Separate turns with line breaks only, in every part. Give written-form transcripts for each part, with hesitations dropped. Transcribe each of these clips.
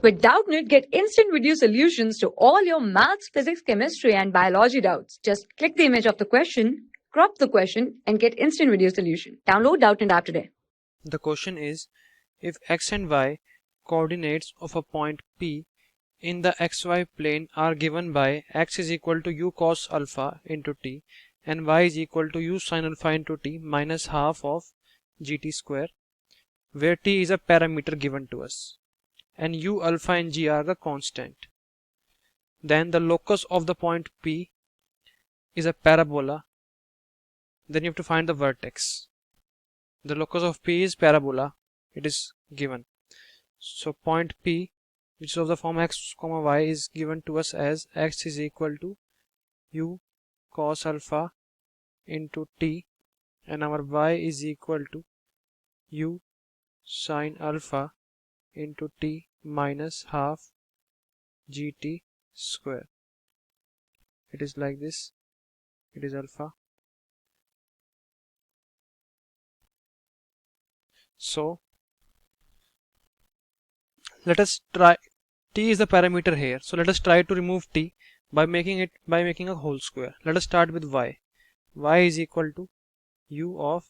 With Doubtnut, get instant video solutions to all your maths, physics, chemistry, and biology doubts. Just click the image of the question, crop the question, and get instant video solution. Download Doubtnut app today.
The question is, if x and y coordinates of a point P in the xy plane are given by x is equal to u cos alpha into t and y is equal to u sin alpha into t minus half of gt square, where t is a parameter given to us and u, alpha and g are the constant, then the locus of the point P is a parabola, then you have to find the vertex. The locus of P is parabola, it is given. So point P, which is of the form x comma y, is given to us as x is equal to u cos alpha into t and our y is equal to u sin alpha into t minus half gt square. It is like this, it is alpha. So let us try, t is the parameter here, so let us try to remove t by making a whole square. Let us start with y. Y is equal to u of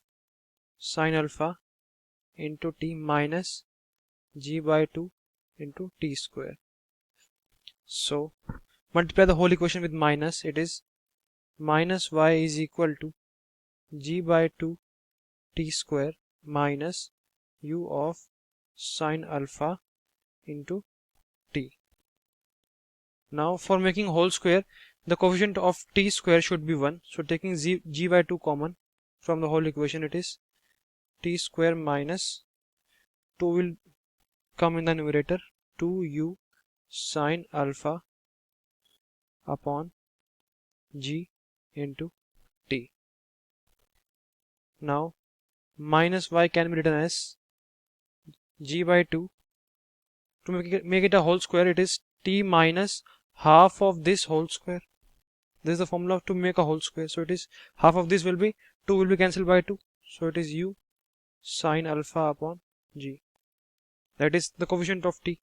sin alpha into t minus g by 2 into t square. So multiply the whole equation with minus, it is minus y is equal to g by 2 t square minus u of sin alpha into t. Now for making whole square, the coefficient of t square should be 1. So taking g by 2 common from the whole equation, it is t square minus 2 will come in the numerator, 2u sin alpha upon g into t. Now minus y can be written as g by 2. To make it a whole square, it is t minus half of this whole square. This is the formula to make a whole square. So it is half of this will be 2 will be cancelled by 2. So it is u sin alpha upon g. That is the coefficient of t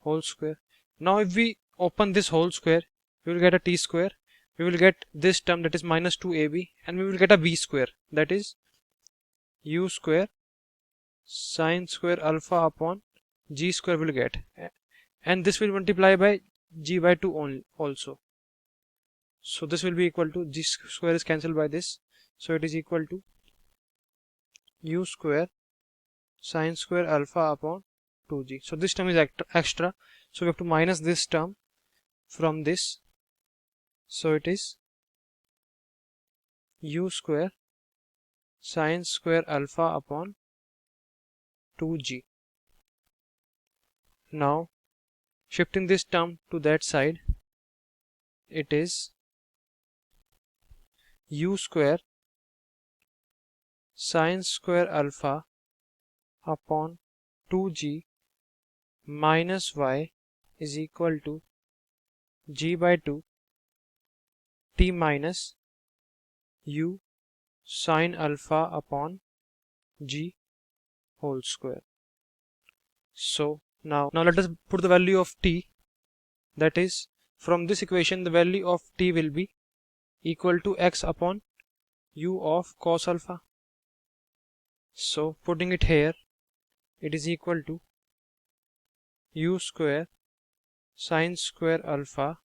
whole square. Now if we open this whole square, we will get a t square. We will get this term, that is minus 2ab, and we will get a b square, that is u square sin square alpha upon g square will get, and this will multiply by g by 2 only also. So this will be equal to, g square is cancelled by this, so it is equal to u square sin square alpha upon 2g. So this term is extra, so we have to minus this term from this. So it is u square sin square alpha upon 2g. Now shifting this term to that side, it is u square sin square alpha upon 2g minus y is equal to g by 2 t minus u sin alpha upon g whole square. So now let us put the value of t, that is from this equation the value of t will be equal to x upon u of cos alpha. So putting it here, it is equal to u square sin square alpha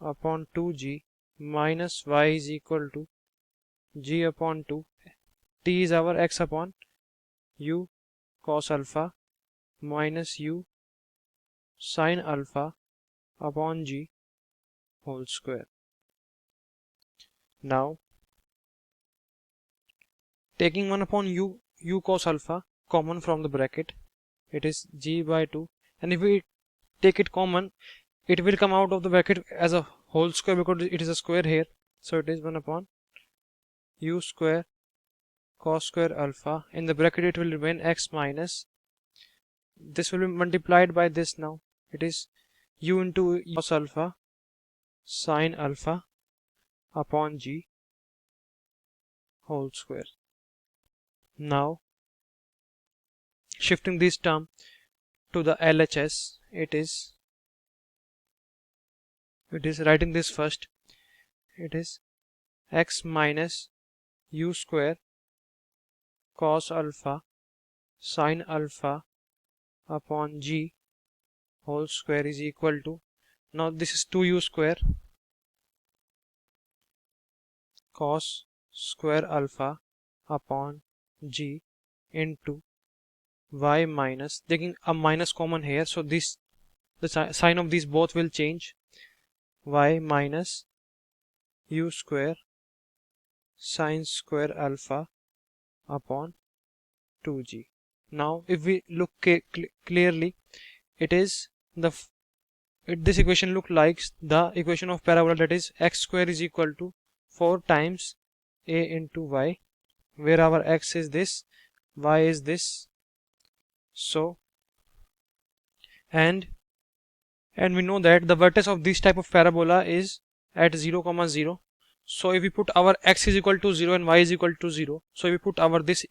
upon 2g minus y is equal to g upon 2, t is our x upon u cos alpha minus u sin alpha upon g whole square. Now taking 1 upon u cos alpha common from the bracket, it is g by 2, and if we take it common, it will come out of the bracket as a whole square because it is a square here. So it is 1 upon u square cos square alpha, in the bracket it will remain x minus, this will be multiplied by this. Now it is u into cos alpha sin alpha upon g whole square. Now shifting this term to the LHS, it is writing this first. It is x minus u square cos alpha sin alpha upon g whole square is equal to, now this is 2u square cos square alpha upon g into y minus, taking a minus common here, so this, the sign of these both will change, y minus u square sin square alpha upon 2g. Now if we look clearly, it is this equation look like the equation of parabola, that is x square is equal to 4 times a into y, where our x is this, y is this. So and we know that the vertex of this type of parabola is at 0, 0. So if we put our x is equal to 0 and y is equal to 0, so if we put our this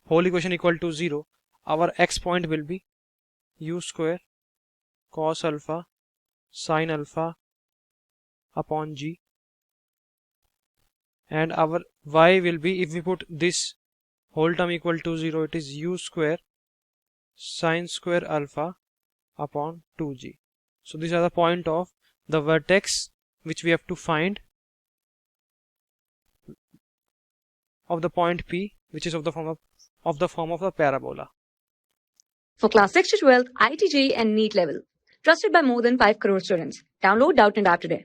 whole equation equal to 0, our x point will be u square cos alpha sin alpha upon g, and our y will be, if we put this whole term equal to 0, it is u square sin square alpha upon 2g. So these are the point of the vertex which we have to find of the point P, which is of the form of the parabola.
For class 6 to 12, IIT JEE and NEET level. Trusted by more than 5 crore students. Download Doubtnut App today.